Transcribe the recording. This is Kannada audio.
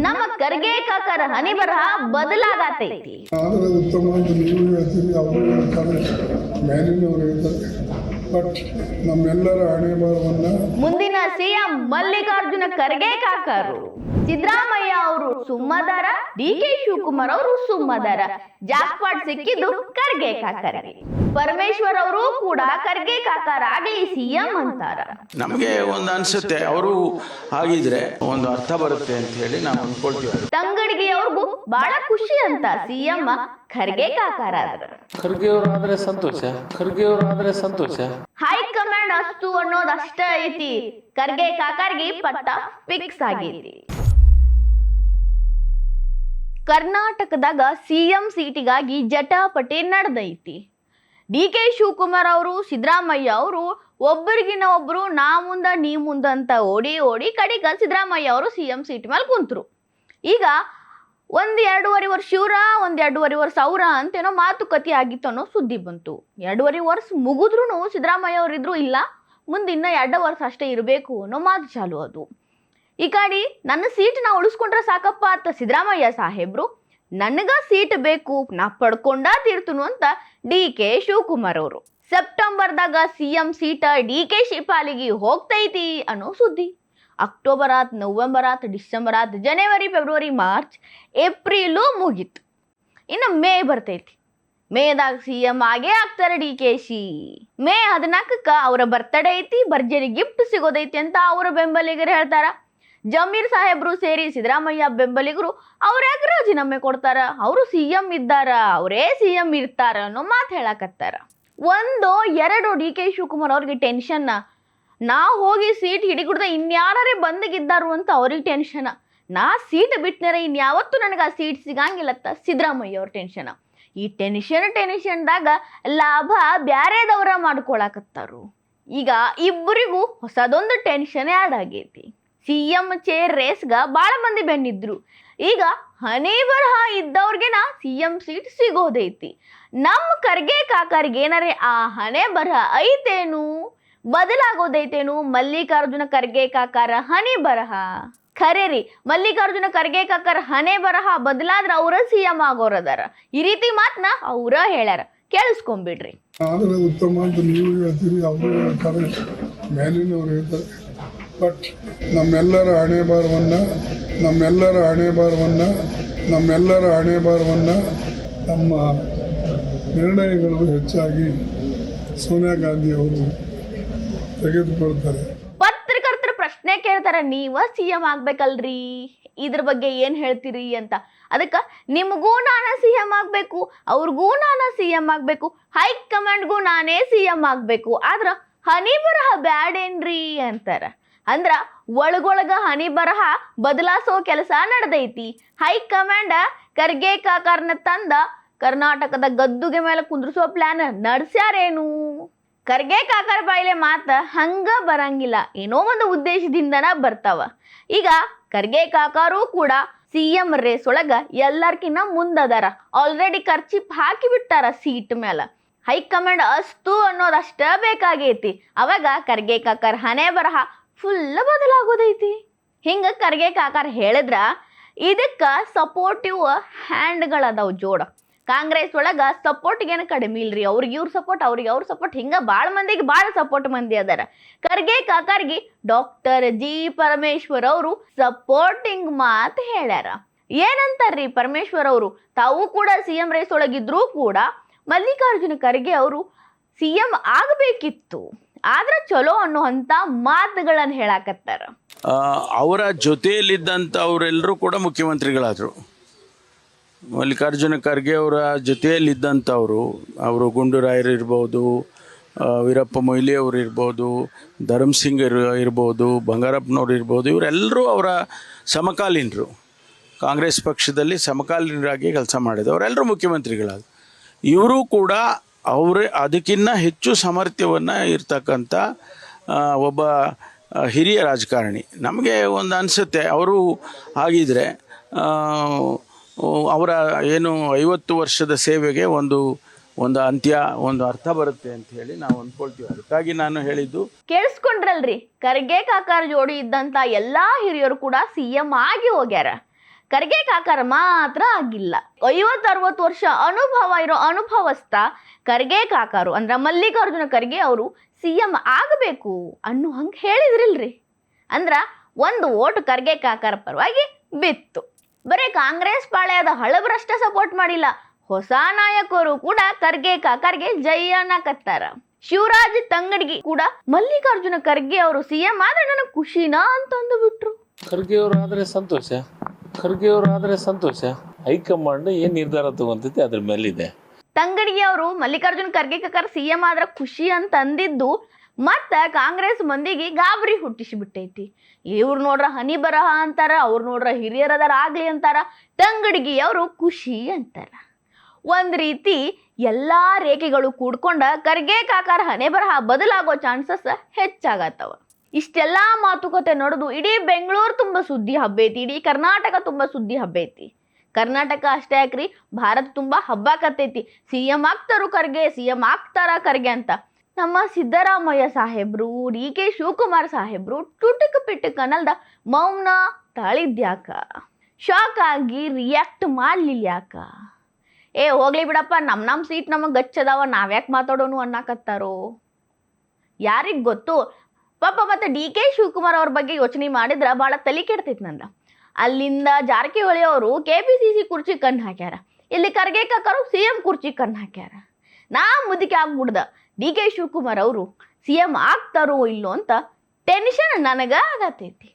ನಮ್ಮ ಖರ್ಗೆ ಕಾಕರ ಹನಿ ಬರಹ ಬದಲಾಗತೈತಿ. ಆದರೆ ಉತ್ತಮ ಅಂತ ನೀವು ಹೇಳ್ತೀರಿ, ಅವರು ಹೇಳ್ತಾರೆ, ಮೇಲಿನವರು ಹೇಳ್ತಾರೆ. ಬಟ್ ನಮ್ಮೆಲ್ಲರ ಹಣೆ ಬರವನ್ನ ಮುಂದಿನ ಸಿಎಂ ಮಲ್ಲಿಕಾರ್ಜುನ ಖರ್ಗೆ ಕಾಕರು. ಸಿದ್ದರಾಮಯ್ಯ ಅವರು ಸುಮ್ಮದಾರ, ಡಿಕೆ ಶಿವಕುಮಾರ್ ಅವರು ಸುಮ್ಮದಾರ. ಜಾಕ್ಪಾಟ್ ಸಿಕ್ಕಿದ್ದು ಖರ್ಗೆ ಕಾಕರಿಗೆ. ಪರಮೇಶ್ವರ್ ಅವರು ಕೂಡ ಖರ್ಗೆ ಕಾಕರಾಗಲಿ ಸಿಎಂ ಅಂತಾರ. ನಮಗೆ ಒಂದು ಅನ್ಸುತ್ತೆ ಅವರು ಆಗಿದ್ರೆ ಒಂದು ಅರ್ಥ ಬರುತ್ತೆ ಅಂತ ಹೇಳಿ ನಾವು ಅನ್ಕೊಳ್ತೀವಿ. ತಂಗಡಿಗೆ ಅವ್ರಿಗೂ ಬಹಳ ಖುಷಿ ಅಂತ ಸಿಎಂ ಖರ್ಗೆ ಕಾಕರಾದ್ರ. ಖರ್ಗೆ ಅವರಾದ್ರೆ ಸಂತೋಷ, ಖರ್ಗೆ ಅವರಾದ್ರೆ ಸಂತೋಷ. ಹೈಕಮಾಂಡ್ ಅಸ್ತು ಅನ್ನೋದಷ್ಟ ಐತಿ, ಖರ್ಗೆ ಕಾಕರ್ಗೆ ಪಟ್ಟ ಫಿಕ್ಸ್ ಆಗೈತಿ. ಕರ್ನಾಟಕದಾಗ ಸಿಎಂ ಸೀಟಿಗಾಗಿ ಜಟಾಪಟಿ ನಡೆದೈತಿ. ಡಿಕೆ ಶಿವಕುಮಾರ್ ಅವರು, ಸಿದ್ದರಾಮಯ್ಯ ಅವರು ಒಬ್ಬರಿಗಿನ ಒಬ್ರು ನಾ ಮುಂದ ನೀ ಮುಂದ ಅಂತ ಓಡಿ ಕಡೆಗ ಸಿದ್ದರಾಮಯ್ಯ ಅವರು ಸಿಎಂ ಸೀಟ್ ಮೇಲೆ ಕುಂತ್ರು. ಈಗ 1.5 ವರ್ಷ ಇವ್ರ, 1.5 ವರ್ಷ ಅವ್ರ ಅಂತೇನೋ ಮಾತುಕತೆ ಆಗಿತ್ತು ಅನ್ನೋ ಸುದ್ದಿ ಬಂತು. 2.5 ವರ್ಷ ಮುಗಿದ್ರು ಸಿದ್ದರಾಮಯ್ಯ ಅವ್ರು ಇದ್ರು, ಇಲ್ಲ ಮುಂದೆ ಇನ್ನ 2 ವರ್ಷ ಅಷ್ಟೇ ಇರಬೇಕು ಅನ್ನೋ ಮಾತು ಚಾಲು ಅದು. ಈ ಕಡೆ ನನ್ನ ಸೀಟ್ ನಾ ಉಳಿಸ್ಕೊಂಡ್ರೆ ಸಾಕಪ್ಪ ಅಂತ ಸಿದ್ದರಾಮಯ್ಯ ಸಾಹೇಬ್ರು, ನನಗ ಸೀಟ್ ಬೇಕು ನಾ ಪಡ್ಕೊಂಡ ತೀರ್ತನು ಅಂತ ಡಿಕೆ ಶಿವಕುಮಾರ್ ಅವರು. ಸೆಪ್ಟೆಂಬರ್ದಾಗ ಸಿಎಂ ಸೀಟ ಡಿಕೆ ಪಾಲಿಗೆ ಹೋಗ್ತೈತಿ ಅನ್ನೋ ಸುದ್ದಿ. ಅಕ್ಟೋಬರ್ ಆತ್, ನವೆಂಬರ್ ಆತ್, ಡಿಸೆಂಬರ್ ಆತ್, ಜನವರಿ, ಫೆಬ್ರವರಿ, ಮಾರ್ಚ್, ಏಪ್ರಿಲು ಮುಗೀತು. ಇನ್ನು ಮೇ ಬರ್ತೈತಿ. ಮೇದಾಗ ಸಿಎಂ ಆಗೇ ಆಗ್ತಾರೆ ಡಿಕೆಶಿ. ಮೇ 14ಕ್ಕ ಅವರ ಬರ್ತಡೇ ಐತಿ, ಭರ್ಜರಿ ಗಿಫ್ಟ್ ಸಿಗೋದೈತಿ ಅಂತ ಅವರ ಬೆಂಬಲಿಗರು ಹೇಳ್ತಾರ. ಜಮೀರ್ ಸಾಹೇಬ್ರು ಸೇರಿ ಸಿದ್ದರಾಮಯ್ಯ ಬೆಂಬಲಿಗರು ಅವ್ರ್ಯಾಗ ರಾಜೀನಾಮೆ ಕೊಡ್ತಾರ, ಅವರು ಸಿಎಂ ಇದ್ದಾರ, ಅವರೇ ಸಿಎಂ ಇರ್ತಾರ ಅನ್ನೋ ಮಾತು ಹೇಳಕತ್ತಾರ. 1-2 ಡಿಕೆ ಶಿವಕುಮಾರ್ ಅವ್ರಿಗೆ ಟೆನ್ಷನ್, ನಾ ಹೋಗಿ ಸೀಟ್ ಹಿಡಿಗುಡ್ದ ಇನ್ಯಾರೇ ಬಂದಿದ್ದಾರು ಅಂತ ಅವ್ರಿಗೆ ಟೆನ್ಷನ್. ನಾ ಸೀಟ್ ಬಿಟ್ನಾರ ಇನ್ಯಾವತ್ತೂ ನನಗೆ ಆ ಸೀಟ್ ಸಿಗಂಗಿಲ್ಲತ್ತ ಸಿದ್ದರಾಮಯ್ಯ ಅವ್ರ ಟೆನ್ಷನ್. ಈ ಟೆನ್ಷನ್ದಾಗ ಲಾಭ ಬ್ಯಾರೆದವ್ರ ಮಾಡ್ಕೊಳಕತ್ತಾರು. ಈಗ ಇಬ್ಬರಿಗೂ ಹೊಸದೊಂದು ಟೆನ್ಷನ್ ಆ್ಯಡ್ ಆಗೈತಿ. ಸಿಎಂ ಚೇರ್ ರೇಸ್ಗ ಭಾಳ ಮಂದಿ ಬೆನ್ನಿದ್ರು. ಈಗ ಹನಿ ಬರಹ ಇದ್ದವ್ರಿಗೆನ ಸಿಎಂ ಸೀಟ್ ಸಿಗೋದೈತಿ. ನಮ್ಮ ಖರ್ಗೆ ಕಾಕರಿಗೆ ಏನಾರೆ ಆ ಹಣೆ ಬರಹ ಐತೇನು, ಬದಲಾಗೋದೈತೇನು ಮಲ್ಲಿಕಾರ್ಜುನ ಖರ್ಗೆ ಕಾಕರ ಹನಿ ಬರಹ? ಖರೆ ರೀ, ಮಲ್ಲಿಕಾರ್ಜುನ ಖರ್ಗೆ ಕಾಕರ ಹಣೆ ಬರಹ ಬದಲಾದ್ರ ಅವ್ರ ಸಿಎಂ ಆಗೋರದಾರ. ಈ ರೀತಿ ಮಾತನ್ನ ಅವ್ರ ಹೇಳ್ಯಾರ, ಕೇಳಿಸ್ಕೊಂಬಿಡ್ರಿ. ಆದರೆ ಉತ್ತಮ ಅಂತ ನೀವು ಹೇಳ್ತೀರಿ, ಅವರು ಹೇಳ್ತಾರೆ, ಮೇಲಿನವರು ಹೇಳ್ತಾರೆ. ಬಟ್ ನಮ್ಮೆಲ್ಲರ ಹಣೆ ಬರವನ್ನ ನಮ್ಮ ನಿರ್ಣಯಗಳು ಹೆಚ್ಚಾಗಿ ಸೋನಿಯಾ ಗಾಂಧಿ ಅವರು ತೆಗೆದುಕೊಳ್ತಾರೆ. ಪತ್ರಕರ್ತರ ಪ್ರಶ್ನೆ ಕೇಳ್ತಾರ, ನೀವ ಸಿಎಂ ಆಗ್ಬೇಕಲ್ರಿ, ಇದ್ರ ಬಗ್ಗೆ ಏನ್ ಹೇಳ್ತೀರಿ ಅಂತ. ಅದಕ್ಕೆ ನಿಮಗೂ ನಾನ ಸಿಎಂ ಆಗ್ಬೇಕು, ಅವ್ರಿಗೂ ನಾನ ಸಿಎಂ ಆಗ್ಬೇಕು, ಹೈಕಮಾಂಡ್ಗೂ ನಾನೇ ಸಿಎಂ ಆಗ್ಬೇಕು, ಆದ್ರ ಹನಿ ಬರಹ ಬ್ಯಾಡೇನ್ರಿ ಅಂತಾರ. ಅಂದ್ರ ಒಳಗೊಳಗ ಹನಿ ಬರಹ ಬದಲಾಸೋ ಕೆಲಸ ನಡೆದೈತಿ. ಹೈಕಮಾಂಡ್ ಖರ್ಗೆ ಕಾಕರ್ನ ತಂದ ಕರ್ನಾಟಕದ ಗದ್ದುಗೆ ಮೇಲೆ ಕುಂದ್ರಿಸೋ ಪ್ಲಾನ್ ನಡ್ಸ್ಯಾರೇನು? ಖರ್ಗೆ ಕಾಕರ ಬಾಯಿಲೆ ಮಾತ ಹಂಗ ಬರಂಗಿಲ್ಲ, ಏನೋ ಒಂದು ಉದ್ದೇಶದಿಂದನ ಬರ್ತಾವ. ಈಗ ಖರ್ಗೆ ಕಾಕರು ಕೂಡ ಸಿಎಂ ರೇಸ್ ಒಳಗ ಎಲ್ಲರ್ಕಿನ್ನ ಮುಂದದಾರ. ಆಲ್ರೆಡಿ ಖರ್ಚಿಪ್ ಹಾಕಿ ಬಿಟ್ಟಾರ ಸೀಟ್ ಮೇಲ. ಹೈಕಮಾಂಡ್ ಅಸ್ತು ಅನ್ನೋದಷ್ಟ ಬೇಕಾಗೈತಿ. ಅವಾಗ ಖರ್ಗೆ ಕಾಕರ್ ಹಣೆ ಬರಹ ಫುಲ್ ಬದಲಾಗೋದೈತಿ. ಹಿಂಗ ಖರ್ಗೆ ಕಾಕರ್ ಹೇಳಿದ್ರ ಇದಕ್ಕ ಸಪೋರ್ಟಿವ್ ಹ್ಯಾಂಡ್ಗಳದಾವ್ ಜೋಡ. ಕಾಂಗ್ರೆಸ್ ಒಳಗ ಸಪೋರ್ಟ್ಗೇನು ಕಡಿಮೆ ಇಲ್ರಿ, ಅವ್ರಿಗೆ ಇವ್ರ ಸಪೋರ್ಟ್, ಅವ್ರಿಗೆ ಅವ್ರ ಸಪೋರ್ಟ್, ಹಿಂಗ ಭಾಳ ಮಂದಿಗೆ ಭಾಳ ಸಪೋರ್ಟ್ ಮಂದಿ ಅದಾರ. ಖರ್ಗೆ ಕಾಕರ್ಗೆ ಡಾಕ್ಟರ್ ಜಿ ಪರಮೇಶ್ವರ್ ಅವರು ಸಪೋರ್ಟಿಂಗ್ ಮಾತು ಹೇಳ್ಯಾರ. ಏನಂತಾರ್ರಿ ಪರಮೇಶ್ವರ್ ಅವರು, ತಾವು ಕೂಡ ಸಿಎಂ ರೇಸ್ ಒಳಗಿದ್ರೂ ಕೂಡ ಮಲ್ಲಿಕಾರ್ಜುನ ಖರ್ಗೆ ಅವರು ಸಿಎಂ ಆಗಬೇಕಿತ್ತು, ಆದ್ರೆ ಚಲೋ ಅನ್ನುವಂಥ ಮಾತುಗಳನ್ನು ಹೇಳಾಕತ್ತಾರ. ಅವರ ಜೊತೆಯಲ್ಲಿದ್ದಂಥ ಅವರೆಲ್ಲರೂ ಕೂಡ ಮುಖ್ಯಮಂತ್ರಿಗಳಾದರು. ಮಲ್ಲಿಕಾರ್ಜುನ ಖರ್ಗೆ ಅವರ ಜೊತೆಯಲ್ಲಿದ್ದಂಥವರು, ಅವರು ಗುಂಡೂರಾಯರು ಇರ್ಬೋದು, ವೀರಪ್ಪ ಮೊಯ್ಲಿ ಅವರು ಇರ್ಬೋದು, ಧರ್ಮಸಿಂಗ್ ಇರ್ಬೋದು, ಬಂಗಾರಪ್ಪನವ್ರು ಇರ್ಬೋದು, ಇವರೆಲ್ಲರೂ ಅವರ ಸಮಕಾಲೀನರು. ಕಾಂಗ್ರೆಸ್ ಪಕ್ಷದಲ್ಲಿ ಸಮಕಾಲೀನರಾಗಿ ಕೆಲಸ ಮಾಡಿದ್ರು. ಅವರೆಲ್ಲರೂ ಮುಖ್ಯಮಂತ್ರಿಗಳಾದರು. ಇವರು ಕೂಡ ಅದಕ್ಕಿಂತ ಹೆಚ್ಚು ಸಾಮರ್ಥ್ಯವನ್ನು ಇರ್ತಕ್ಕಂಥ ಒಬ್ಬ ಹಿರಿಯ ರಾಜಕಾರಣಿ. ನಮಗೆ ಒಂದು ಅನಿಸುತ್ತೆ, ಅವರು ಆಗಿದ್ರೆ ಅವರ ಏನು 50 ವರ್ಷದ ಸೇವೆಗೆ ಒಂದು ಅಂತ್ಯ, ಒಂದು ಅರ್ಥ ಬರುತ್ತೆ ಅಂತ ಹೇಳಿ ನಾವು ಅಂದ್ಕೊಳ್ತೀವಿ. ಅದಕ್ಕಾಗಿ ನಾನು ಹೇಳಿದ್ದು. ಕೇಳಿಸ್ಕೊಂಡ್ರಲ್ರಿ, ಖರ್ಗೆ ಕಾಕರ ಜೋಡಿ ಇದ್ದಂತ ಎಲ್ಲಾ ಹಿರಿಯರು ಕೂಡ ಸಿಎಂ ಆಗಿ ಹೋಗ್ಯಾರ. ಖರ್ಗೆ ಕಾಕರ ಮಾತ್ರ ಆಗಿಲ್ಲ. 50-60 ವರ್ಷ ಅನುಭವ ಇರೋ ಅನುಭವಸ್ಥ ಖರ್ಗೆ ಕಾಕರು ಅಂದ್ರೆ ಮಲ್ಲಿಕಾರ್ಜುನ ಖರ್ಗೆ ಅವರು CM ಆಗಬೇಕು ಅನ್ನೋ ಹಂಗೆ ಹೇಳಿದ್ರಿಲ್ರಿ. ಅಂದ್ರ ಒಂದು ಓಟ್ ಖರ್ಗೆ ಕಾಕರ ಪರವಾಗಿ ಬಿತ್ತು. ಬರೀ ಕಾಂಗ್ರೆಸ್ ಪಾಳ್ಯದ ಹಳಬರಷ್ಟ ಸಪೋರ್ಟ್ ಮಾಡಿಲ್ಲ, ಹೊಸ ನಾಯಕರು ಕೂಡ ಖರ್ಗೆ ಕಾಕರ್ಗೆ ಜೈ ಅನ್ನಕತ್ತಾರ. ಶಿವರಾಜ್ ತಂಗಡಗಿ ಕೂಡ ಮಲ್ಲಿಕಾರ್ಜುನ ಖರ್ಗೆ ಅವರು CM ಆದ್ರೆ ನನಗೆ ಖುಷಿನಾ ಅಂತಂದು ಬಿಟ್ರು. ಖರ್ಗೆ ಅವರಾದ್ರೆ ಸಂತೋಷ. ಹೈಕಮಾಂಡ್ ಏನ್ ನಿರ್ಧಾರ ತಗೊಂತೈತಿ ಅದ್ರ ಮೇಲಿದೆ. ತಂಗಡಗಿ ಅವರು ಮಲ್ಲಿಕಾರ್ಜುನ ಖರ್ಗೆ ಕಾಕರ್ CM ಆದ್ರೆ ಖುಷಿ ಅಂತ ಅಂದಿದ್ದು ಮತ್ತ ಕಾಂಗ್ರೆಸ್ ಮಂದಿಗೆ ಗಾಬರಿ ಹುಟ್ಟಿಸಿ ಬಿಟ್ಟೈತಿ. ಇವ್ರು ನೋಡ್ರ ಹನಿ ಬರಹ ಅಂತಾರ, ಅವ್ರು ನೋಡ್ರ ಹಿರಿಯರದಾರ ಆಗ್ಲಿ ಅಂತಾರ, ತಂಗಡಗಿ ಅವರು ಖುಷಿ ಅಂತಾರ. ಒಂದ್ ರೀತಿ ಎಲ್ಲಾ ರೇಖೆಗಳು ಕೂಡ್ಕೊಂಡ ಖರ್ಗೆ ಕಾಕರ ಹಣೆ ಬರಹ ಬದಲಾಗೋ ಚಾನ್ಸಸ್ ಹೆಚ್ಚಾಗತ್ತವ. ಇಷ್ಟೆಲ್ಲಾ ಮಾತುಕತೆ ನಡೆದು ಇಡೀ ಬೆಂಗಳೂರು ತುಂಬ ಸುದ್ದಿ ಹಬ್ಬೈತಿ, ಇಡೀ ಕರ್ನಾಟಕ ತುಂಬ ಸುದ್ದಿ ಹಬ್ಬೈತಿ. ಕರ್ನಾಟಕ ಅಷ್ಟೇ ಯಾಕ್ರಿ, ಭಾರತ ತುಂಬ ಹಬ್ಬಾಕತ್ತೈತಿ. CM ಆಗ್ತಾರು ಖರ್ಗೆ, CM ಆಗ್ತಾರ ಖರ್ಗೆ ಅಂತ. ನಮ್ಮ ಸಿದ್ದರಾಮಯ್ಯ ಸಾಹೇಬ್ರು, DK ಶಿವಕುಮಾರ್ ಸಾಹೇಬ್ರು ಟುಟುಕ್ ಪಿಟುಕ್ ಅನ್ನಲ್ದ ಮೌನ ತಾಳಿದ್ಯಾಕ? ಶಾಕ್ ಆಗಿ ರಿಯಾಕ್ಟ್ ಮಾಡ್ಲಿಲ್ಲ ಯಾಕ? ಹೋಗ್ಲಿ ಬಿಡಪ್ಪ, ನಮ್ಮ ಸೀಟ್ ನಮಗೆ ಗಚ್ಚದಾವ, ನಾವ್ಯಾಕೆ ಮಾತಾಡೋನು ಅನ್ನಕತ್ತಾರೋ ಯಾರಿಗ್ ಗೊತ್ತು. ಪಾಪ ಮತ್ತೆ DK ಶಿವಕುಮಾರ್ ಅವ್ರ ಬಗ್ಗೆ ಯೋಚನೆ ಮಾಡಿದ್ರ ಭಾಳ ತಲೆ ಕೆಡ್ತೈತಿ ನಂದ. ಅಲ್ಲಿಂದ ಜಾರಕಿಹೊಳಿ ಅವರು KPCC ಕುರ್ಚಿ ಕಣ್ಣು ಹಾಕ್ಯಾರ, ಇಲ್ಲಿ ಖರ್ಗೆ ಕಾಕರು CM ಕುರ್ಚಿ ಕಣ್ಣು ಹಾಕ್ಯಾರ. ನಾ ಮುದುಕಿ ಆಗ್ಬಿಡ್ದ DK ಶಿವಕುಮಾರ್ ಅವರು CM ಆಗ್ತಾರೋ ಇಲ್ಲೋ ಅಂತ ಟೆನ್ಷನ್ ನನಗ ಆಗತೈತಿ.